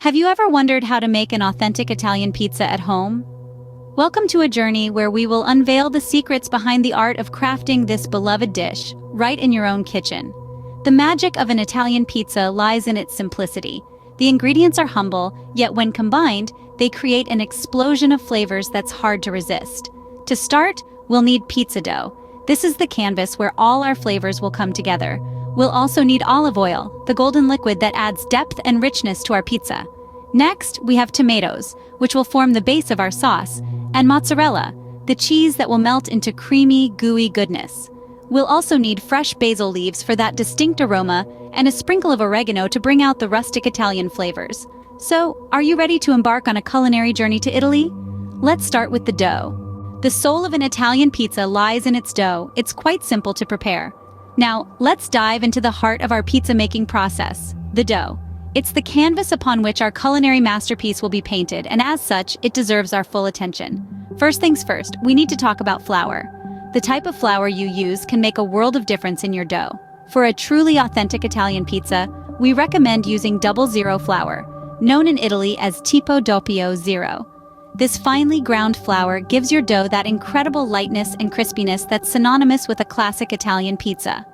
Have you ever wondered how to make an authentic Italian pizza at home? Welcome to a journey where we will unveil the secrets behind the art of crafting this beloved dish right in your own kitchen. The magic of an Italian pizza lies in its simplicity. The ingredients are humble, yet when combined, they create an explosion of flavors that's hard to resist. To start, we'll need pizza dough. This is the canvas where all our flavors will come together. We'll also need olive oil, the golden liquid that adds depth and richness to our pizza. Next, we have tomatoes, which will form the base of our sauce, and mozzarella, the cheese that will melt into creamy, gooey goodness. We'll also need fresh basil leaves for that distinct aroma and a sprinkle of oregano to bring out the rustic Italian flavors. So, are you ready to embark on a culinary journey to Italy? Let's start with the dough. The soul of an Italian pizza lies in its dough. It's quite simple to prepare. Now, let's dive into the heart of our pizza-making process, the dough. It's the canvas upon which our culinary masterpiece will be painted, and as such, it deserves our full attention. First things first, we need to talk about flour. The type of flour you use can make a world of difference in your dough. For a truly authentic Italian pizza, we recommend using 00 flour, known in Italy as tipo doppio zero. This finely ground flour gives your dough that incredible lightness and crispiness that's synonymous with a classic Italian pizza.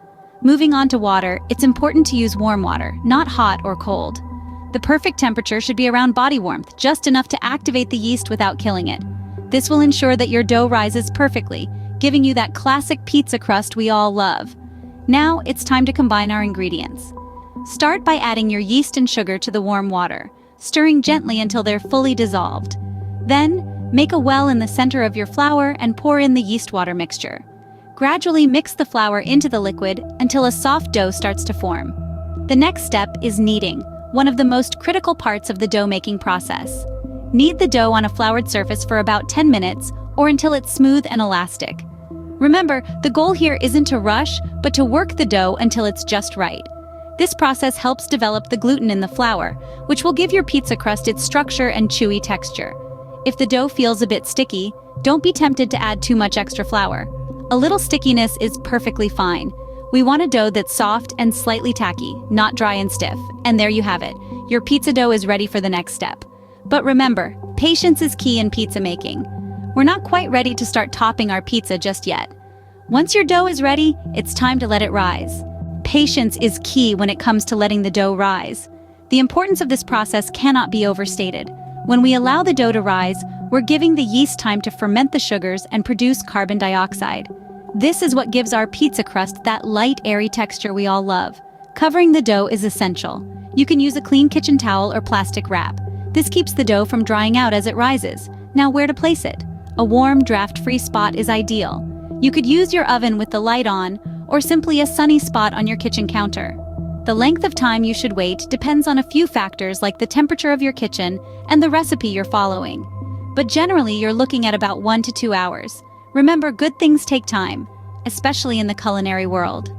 Moving on to water, it's important to use warm water, not hot or cold. The perfect temperature should be around body warmth, just enough to activate the yeast without killing it. This will ensure that your dough rises perfectly, giving you that classic pizza crust we all love. Now, it's time to combine our ingredients. Start by adding your yeast and sugar to the warm water, stirring gently until they're fully dissolved. Then, make a well in the center of your flour and pour in the yeast water mixture. Gradually mix the flour into the liquid until a soft dough starts to form. The next step is kneading, one of the most critical parts of the dough-making process. Knead the dough on a floured surface for about 10 minutes or until it's smooth and elastic. Remember, the goal here isn't to rush, but to work the dough until it's just right. This process helps develop the gluten in the flour, which will give your pizza crust its structure and chewy texture. If the dough feels a bit sticky, don't be tempted to add too much extra flour. A little stickiness is perfectly fine. We want a dough that's soft and slightly tacky, not dry and stiff. And there you have it. Your pizza dough is ready for the next step. But remember, patience is key in pizza making. We're not quite ready to start topping our pizza just yet. Once your dough is ready, it's time to let it rise. Patience is key when it comes to letting the dough rise. The importance of this process cannot be overstated. When we allow the dough to rise, we're giving the yeast time to ferment the sugars and produce carbon dioxide. This is what gives our pizza crust that light, airy texture we all love. Covering the dough is essential. You can use a clean kitchen towel or plastic wrap. This keeps the dough from drying out as it rises. Now, where to place it? A warm, draft-free spot is ideal. You could use your oven with the light on, or simply a sunny spot on your kitchen counter. The length of time you should wait depends on a few factors like the temperature of your kitchen and the recipe you're following. But generally, you're looking at about 1 to 2 hours. Remember, good things take time, especially in the culinary world.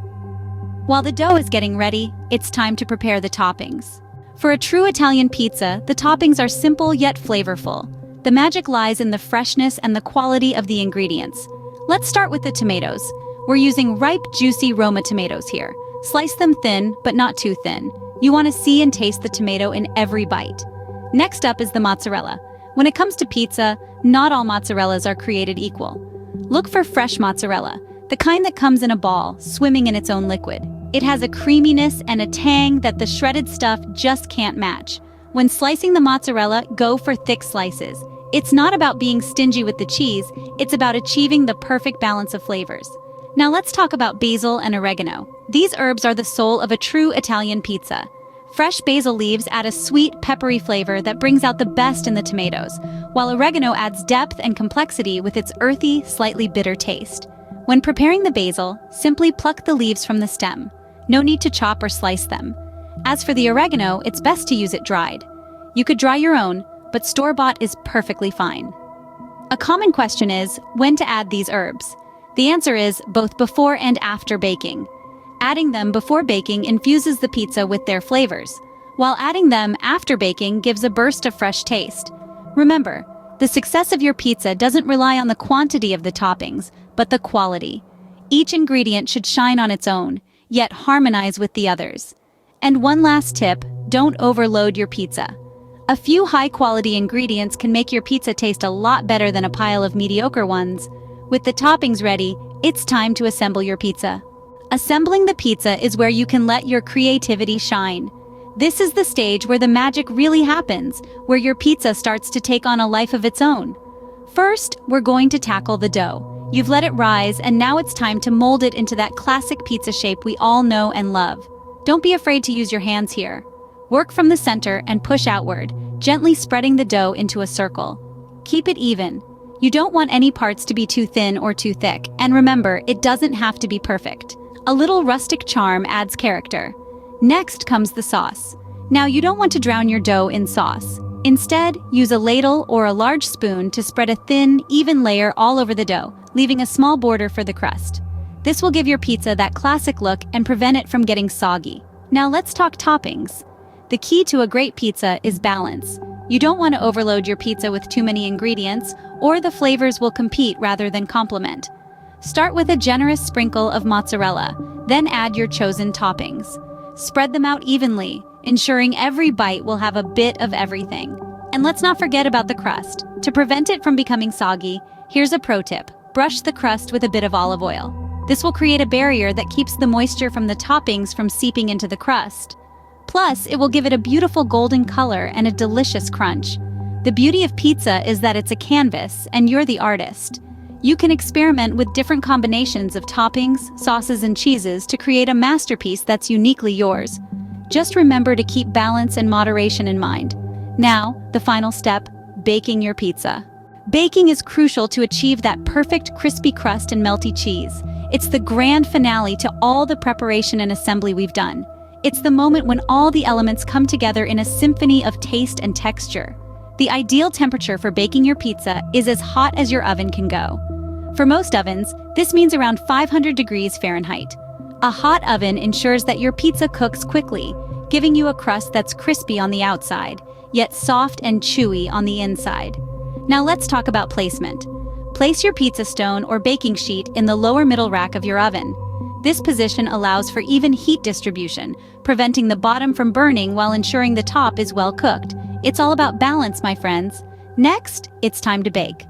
While the dough is getting ready, it's time to prepare the toppings. For a true Italian pizza, the toppings are simple yet flavorful. The magic lies in the freshness and the quality of the ingredients. Let's start with the tomatoes. We're using ripe, juicy Roma tomatoes here. Slice them thin, but not too thin. You want to see and taste the tomato in every bite. Next up is the mozzarella. When it comes to pizza, not all mozzarellas are created equal. Look for fresh mozzarella, the kind that comes in a ball, swimming in its own liquid. It has a creaminess and a tang that the shredded stuff just can't match. When slicing the mozzarella, go for thick slices. It's not about being stingy with the cheese, it's about achieving the perfect balance of flavors. Now let's talk about basil and oregano. These herbs are the soul of a true Italian pizza. Fresh basil leaves add a sweet, peppery flavor that brings out the best in the tomatoes, while oregano adds depth and complexity with its earthy, slightly bitter taste. When preparing the basil, simply pluck the leaves from the stem. No need to chop or slice them. As for the oregano, it's best to use it dried. You could dry your own, but store-bought is perfectly fine. A common question is, when to add these herbs? The answer is both before and after baking. Adding them before baking infuses the pizza with their flavors, while adding them after baking gives a burst of fresh taste. Remember, the success of your pizza doesn't rely on the quantity of the toppings, but the quality. Each ingredient should shine on its own, yet harmonize with the others. And one last tip, don't overload your pizza. A few high-quality ingredients can make your pizza taste a lot better than a pile of mediocre ones. With the toppings ready, it's time to assemble your pizza. Assembling the pizza is where you can let your creativity shine. This is the stage where the magic really happens, where your pizza starts to take on a life of its own. First, we're going to tackle the dough. You've let it rise, and now it's time to mold it into that classic pizza shape we all know and love. Don't be afraid to use your hands here. Work from the center and push outward, gently spreading the dough into a circle. Keep it even. You don't want any parts to be too thin or too thick, and remember, it doesn't have to be perfect. A little rustic charm adds character. Next comes the sauce. Now, you don't want to drown your dough in sauce. Instead, use a ladle or a large spoon to spread a thin, even layer all over the dough, leaving a small border for the crust. This will give your pizza that classic look and prevent it from getting soggy. Now let's talk toppings. The key to a great pizza is balance. You don't want to overload your pizza with too many ingredients, or the flavors will compete rather than complement. Start with a generous sprinkle of mozzarella, then add your chosen toppings. Spread them out evenly, ensuring every bite will have a bit of everything. And let's not forget about the crust. To prevent it from becoming soggy, here's a pro tip. Brush the crust with a bit of olive oil. This will create a barrier that keeps the moisture from the toppings from seeping into the crust. Plus, it will give it a beautiful golden color and a delicious crunch. The beauty of pizza is that it's a canvas, and you're the artist. You can experiment with different combinations of toppings, sauces, and cheeses to create a masterpiece that's uniquely yours. Just remember to keep balance and moderation in mind. Now, the final step, baking your pizza. Baking is crucial to achieve that perfect crispy crust and melty cheese. It's the grand finale to all the preparation and assembly we've done. It's the moment when all the elements come together in a symphony of taste and texture. The ideal temperature for baking your pizza is as hot as your oven can go. For most ovens, this means around 500 degrees Fahrenheit. A hot oven ensures that your pizza cooks quickly, giving you a crust that's crispy on the outside, yet soft and chewy on the inside. Now let's talk about placement. Place your pizza stone or baking sheet in the lower middle rack of your oven. This position allows for even heat distribution, preventing the bottom from burning while ensuring the top is well cooked. It's all about balance, my friends. Next, it's time to bake.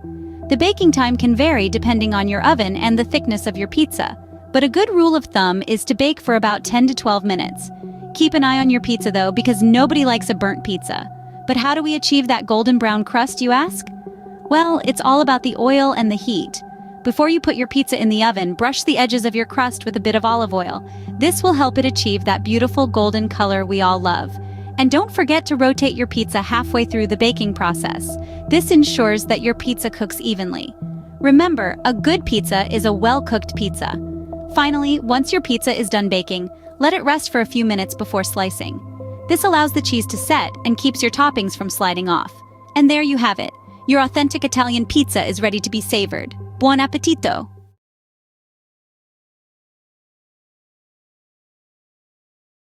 The baking time can vary depending on your oven and the thickness of your pizza, but a good rule of thumb is to bake for about 10 to 12 minutes. Keep an eye on your pizza though, because nobody likes a burnt pizza. But how do we achieve that golden brown crust, you ask? Well, it's all about the oil and the heat. Before you put your pizza in the oven, brush the edges of your crust with a bit of olive oil. This will help it achieve that beautiful golden color we all love. And don't forget to rotate your pizza halfway through the baking process. This ensures that your pizza cooks evenly. Remember, a good pizza is a well-cooked pizza. Finally, once your pizza is done baking, let it rest for a few minutes before slicing. This allows the cheese to set and keeps your toppings from sliding off. And there you have it. Your authentic Italian pizza is ready to be savored. Buon appetito!